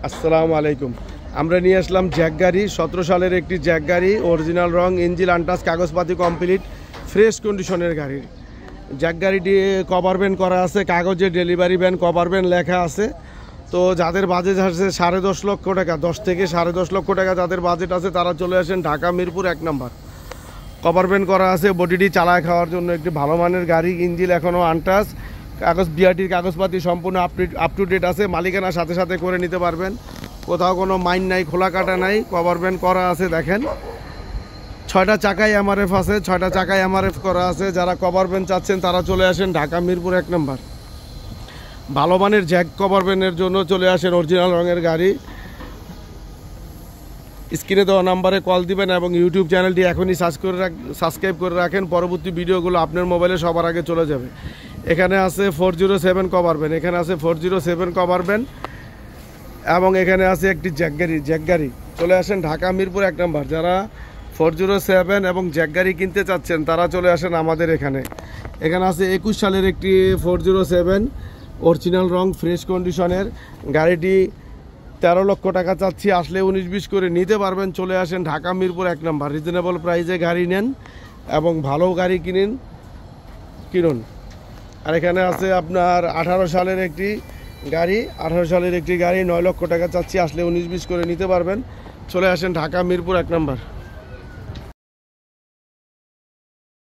আসসালামু আলাইকুম। আমরা নিয়ে আসলাম জ্যাক গাড়ি, 17 সালের একটি জ্যাক গাড়ি, অরিজিনাল রং, ইঞ্জিন আনটাচ, কাগজপাতি কমপ্লিট, ফ্রেশ কন্ডিশনের গাড়ি। জ্যাক গাড়িটি কভার ভ্যান করা আছে, কাগজে ডেলিভারি ভ্যান কভার ভ্যান লেখা আছে। তো যাদের বাজেট আছে 10.5 লক্ষ টাকা, 10 থেকে 10.5 লক্ষ টাকা যাদের বাজেট আছে তারা চলে আসেন ঢাকা মিরপুর 1 নম্বর। কভার ভ্যান করা আছে, বডিটি চালায় খাওয়ার জন্য একটি ভালো মানের গাড়ি। ইঞ্জিন এখনও আনটাচ, কাগজ বিআরটির কাগজপাতি সম্পূর্ণ আপ টু ডেট আছে। মালিকানার সাথে সাথে করে নিতে পারবেন, কোথাও কোনো মাইন নাই, খোলা কাটা নাই। কভার ভ্যান করা আছে, দেখেন 6টা চাকায় এমআরএফ আছে, 6টা চাকায় এমআরএফ করা আছে। যারা কভার ভ্যান চাচ্ছেন তারা চলে আসেন ঢাকা মিরপুর 1 নম্বর। ভালো মানের জ্যাক কভার ভ্যানের জন্য চলে আসেন, অরিজিনাল রঙের গাড়ি। স্ক্রিনে দেওয়া নাম্বারে কল দিবেন এবং ইউটিউব চ্যানেলটি এখনই সাবস্ক্রাইব করে রাখেন, পরবর্তী ভিডিওগুলো আপনার মোবাইলে সবার আগে চলে যাবে। এখানে আছে 407 কভার ভ্যান, এখানে আছে 407 কভার ভ্যান এবং এখানে আছে একটি জ্যাক গাড়ি। চলে আসেন ঢাকা মিরপুর 1 নম্বর। যারা 407 এবং জ্যাক গাড়ি কিনতে চাচ্ছেন তারা চলে আসেন আমাদের এখানে। এখানে আছে 21 সালের একটি 407 অরিজিনাল রং, ফ্রেশ কন্ডিশনের গাড়িটি। 13 লক্ষ টাকা চাচ্ছি, আসলে 19-20 করে নিতে পারবেন। চলে আসেন ঢাকা মিরপুর 1 নম্বর। রিজনেবল প্রাইসে গাড়ি নেন এবং ভালো গাড়ি কিনুন। আর এখানে আছে আপনার 18 সালের একটি গাড়ি, 9 লক্ষ টাকা চাচ্ছি, আসলে 19-20 করে নিতে পারবেন। চলে আসেন ঢাকা মিরপুর 1 নম্বর।